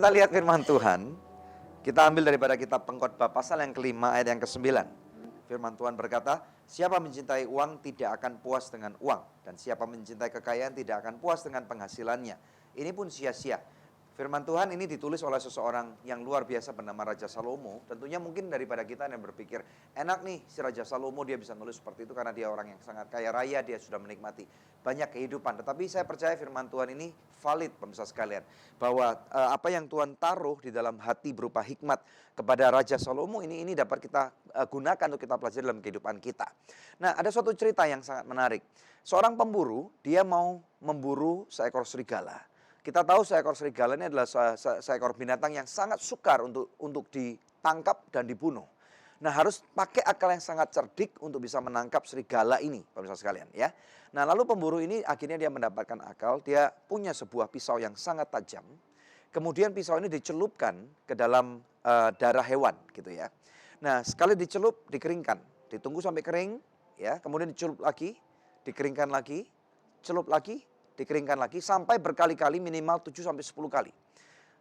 kita lihat firman Tuhan, kita ambil daripada kitab Pengkhotbah pasal yang kelima ayat yang ke-9. Firman Tuhan berkata, siapa mencintai uang tidak akan puas dengan uang. Dan siapa mencintai kekayaan tidak akan puas dengan penghasilannya. Ini pun sia-sia. Firman Tuhan ini ditulis oleh seseorang yang luar biasa bernama Raja Salomo. Tentunya mungkin daripada kita yang berpikir, enak nih si Raja Salomo dia bisa nulis seperti itu karena dia orang yang sangat kaya raya, dia sudah menikmati banyak kehidupan. Tetapi saya percaya firman Tuhan ini valid pemirsa sekalian. Bahwa apa yang Tuhan taruh di dalam hati berupa hikmat kepada Raja Salomo ini dapat kita gunakan untuk kita pelajari dalam kehidupan kita. Nah, ada suatu cerita yang sangat menarik. Seorang pemburu, dia mau memburu seekor serigala. Kita tahu seekor serigala ini adalah seekor binatang yang sangat sukar untuk ditangkap dan dibunuh. Nah, harus pakai akal yang sangat cerdik untuk bisa menangkap serigala ini, pemirsa sekalian ya. Nah, lalu pemburu ini akhirnya dia mendapatkan akal, dia punya sebuah pisau yang sangat tajam. Kemudian pisau ini dicelupkan ke dalam darah hewan gitu ya. Nah, sekali dicelup, dikeringkan, ditunggu sampai kering ya, kemudian dicelup lagi, dikeringkan lagi, celup lagi, dikeringkan lagi sampai berkali-kali minimal 7-10 kali.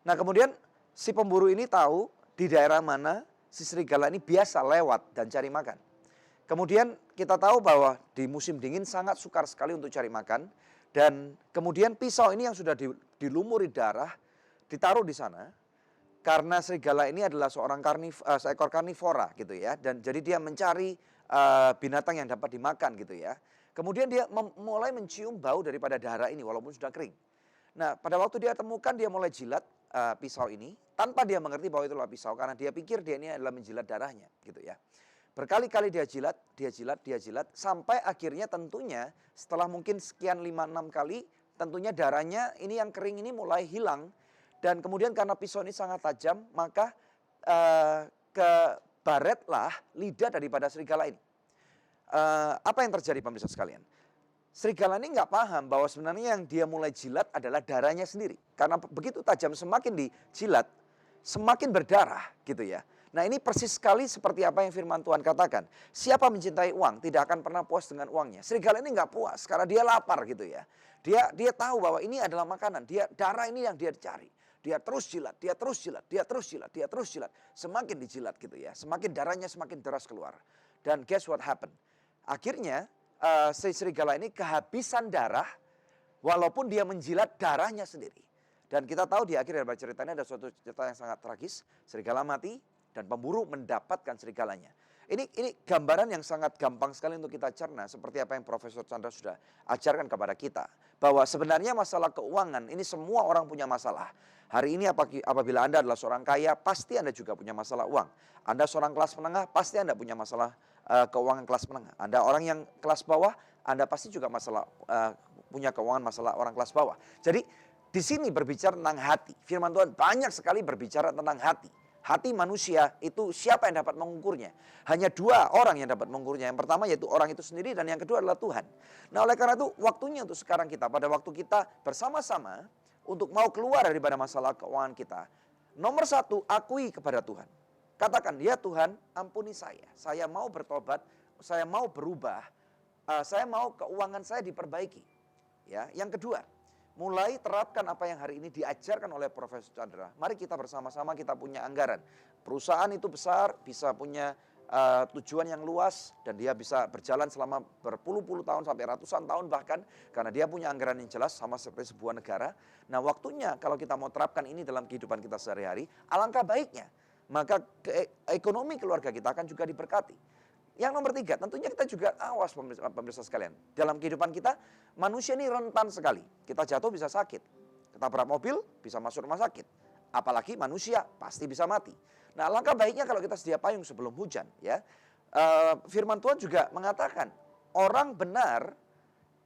Nah, kemudian si pemburu ini tahu di daerah mana si serigala ini biasa lewat dan cari makan. Kemudian kita tahu bahwa di musim dingin sangat sukar sekali untuk cari makan. Dan kemudian pisau ini yang sudah dilumuri darah ditaruh di sana. Karena serigala ini adalah seekor karnivora gitu ya. Dan jadi dia mencari binatang yang dapat dimakan gitu ya. Kemudian dia mulai mencium bau daripada darah ini walaupun sudah kering. Nah, pada waktu dia temukan, dia mulai jilat pisau ini tanpa dia mengerti bahwa itulah pisau karena dia pikir dia ini adalah menjilat darahnya gitu ya. Berkali-kali dia jilat sampai akhirnya tentunya setelah mungkin sekian 5-6 kali tentunya darahnya ini yang kering ini mulai hilang dan kemudian karena pisau ini sangat tajam maka kebaretlah lidah daripada serigala ini. Apa yang terjadi pemirsa sekalian? Serigala ini nggak paham bahwa sebenarnya yang dia mulai jilat adalah darahnya sendiri. Karena begitu tajam semakin dijilat, semakin berdarah gitu ya. Nah, ini persis sekali seperti apa yang firman Tuhan katakan. Siapa mencintai uang tidak akan pernah puas dengan uangnya. Serigala ini nggak puas karena dia lapar gitu ya. Dia tahu bahwa ini adalah makanan. Darah ini yang dia cari. Dia terus jilat, dia terus jilat, dia terus jilat, dia terus jilat. Semakin dijilat gitu ya. Semakin darahnya semakin deras keluar. Dan guess what happened? Akhirnya si serigala ini kehabisan darah walaupun dia menjilat darahnya sendiri. Dan kita tahu di akhir dari ceritanya ada suatu cerita yang sangat tragis. Serigala mati dan pemburu mendapatkan serigalanya. Ini gambaran yang sangat gampang sekali untuk kita cerna. Seperti apa yang Profesor Chandra sudah ajarkan kepada kita. Bahwa sebenarnya masalah keuangan ini semua orang punya masalah. Hari ini apabila Anda adalah seorang kaya, pasti Anda juga punya masalah uang. Anda seorang kelas menengah, pasti Anda punya masalah keuangan kelas menengah. Anda orang yang kelas bawah, Anda pasti juga punya keuangan masalah orang kelas bawah. Jadi di sini berbicara tentang hati. Firman Tuhan banyak sekali berbicara tentang hati. Hati manusia itu siapa yang dapat mengukurnya? Hanya 2 orang yang dapat mengukurnya. Yang pertama yaitu orang itu sendiri dan yang kedua adalah Tuhan. Nah, oleh karena itu waktunya untuk sekarang kita pada waktu kita bersama-sama untuk mau keluar daripada masalah keuangan kita. Nomor 1, akui kepada Tuhan. Katakan, ya Tuhan, ampuni saya. Saya mau bertobat, saya mau berubah, saya mau keuangan saya diperbaiki. Ya, yang kedua, mulai terapkan apa yang hari ini diajarkan oleh Profesor Chandra. Mari kita bersama-sama kita punya anggaran. Perusahaan itu besar, bisa punya tujuan yang luas dan dia bisa berjalan selama berpuluh-puluh tahun sampai ratusan tahun bahkan karena dia punya anggaran yang jelas sama seperti sebuah negara. Nah, waktunya kalau kita mau terapkan ini dalam kehidupan kita sehari-hari, alangkah baiknya. Maka ekonomi keluarga kita akan juga diberkati. Yang nomor 3, tentunya kita juga awas pemirsa sekalian. Dalam kehidupan kita, manusia ini rentan sekali. Kita jatuh bisa sakit. Ketabrak mobil bisa masuk rumah sakit. Apalagi manusia pasti bisa mati. Nah, alangkah baiknya kalau kita sedia payung sebelum hujan. Ya, firman Tuhan juga mengatakan, orang benar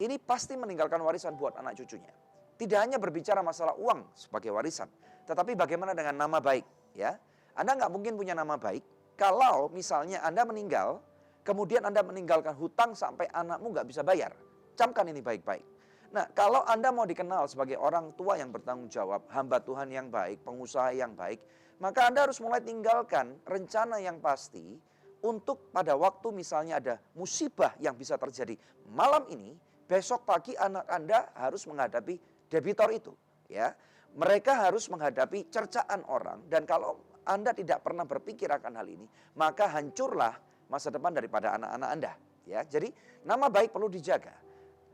ini pasti meninggalkan warisan buat anak cucunya. Tidak hanya berbicara masalah uang sebagai warisan, tetapi bagaimana dengan nama baik. Ya, Anda nggak mungkin punya nama baik kalau misalnya Anda meninggal, kemudian Anda meninggalkan hutang sampai anakmu nggak bisa bayar. Camkan ini baik-baik. Nah, kalau Anda mau dikenal sebagai orang tua yang bertanggung jawab, hamba Tuhan yang baik, pengusaha yang baik, maka Anda harus mulai tinggalkan rencana yang pasti untuk pada waktu misalnya ada musibah yang bisa terjadi malam ini, besok pagi anak Anda harus menghadapi debitor itu. Ya, Mereka harus menghadapi cercaan orang, dan kalau Anda tidak pernah berpikir akan hal ini, maka hancurlah masa depan daripada anak-anak Anda. Ya, jadi nama baik perlu dijaga.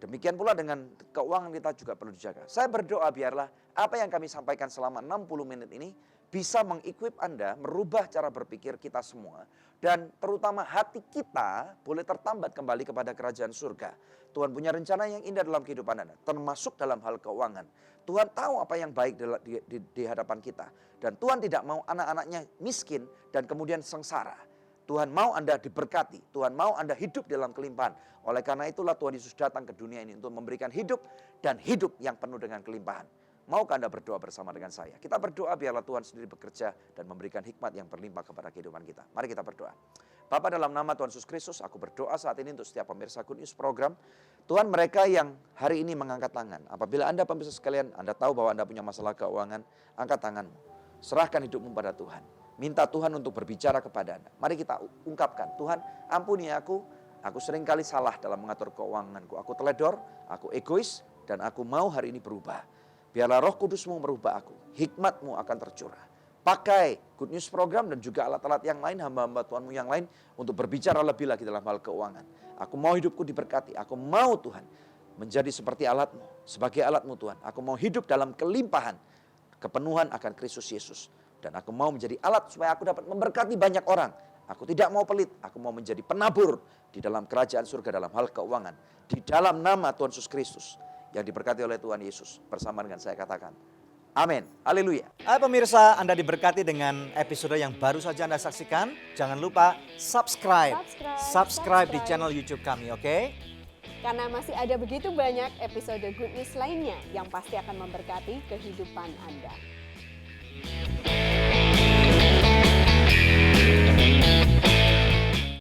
Demikian pula dengan keuangan kita juga perlu dijaga. Saya berdoa biarlah apa yang kami sampaikan selama 60 menit ini bisa mengequip Anda, merubah cara berpikir kita semua. Dan terutama hati kita boleh tertambat kembali kepada kerajaan surga. Tuhan punya rencana yang indah dalam kehidupan Anda, termasuk dalam hal keuangan. Tuhan tahu apa yang baik di hadapan kita. Dan Tuhan tidak mau anak-anaknya miskin dan kemudian sengsara. Tuhan mau Anda diberkati, Tuhan mau Anda hidup dalam kelimpahan. Oleh karena itulah Tuhan Yesus datang ke dunia ini untuk memberikan hidup dan hidup yang penuh dengan kelimpahan. Maukah Anda berdoa bersama dengan saya? Kita berdoa biarlah Tuhan sendiri bekerja dan memberikan hikmat yang berlimpah kepada kehidupan kita. Mari kita berdoa. Bapa, dalam nama Tuhan Yesus Kristus, aku berdoa saat ini untuk setiap pemirsa Good News program. Tuhan, mereka yang hari ini mengangkat tangan, apabila Anda pemirsa sekalian, Anda tahu bahwa Anda punya masalah keuangan, angkat tanganmu. Serahkan hidupmu pada Tuhan. Minta Tuhan untuk berbicara kepada Anda. Mari kita ungkapkan, Tuhan ampuni aku seringkali salah dalam mengatur keuanganku. Aku teledor, aku egois, dan aku mau hari ini berubah. Biarlah Roh Kudus-Mu merubah aku, hikmat-Mu akan tercurah. Pakai Good News program dan juga alat-alat yang lain, hamba-hamba Tuhan-Mu yang lain untuk berbicara lebih lagi dalam hal keuangan. Aku mau hidupku diberkati, aku mau Tuhan menjadi seperti alat-Mu, sebagai alat-Mu Tuhan. Aku mau hidup dalam kelimpahan, kepenuhan akan Kristus Yesus. Dan aku mau menjadi alat supaya aku dapat memberkati banyak orang. Aku tidak mau pelit, aku mau menjadi penabur di dalam kerajaan surga dalam hal keuangan. Di dalam nama Tuhan Yesus Kristus yang diberkati oleh Tuhan Yesus. Bersama dengan saya katakan, amin. Haleluya. Pemirsa, Anda diberkati dengan episode yang baru saja Anda saksikan. Jangan lupa subscribe di channel YouTube kami, oke? Karena masih ada begitu banyak episode Good News lainnya yang pasti akan memberkati kehidupan Anda.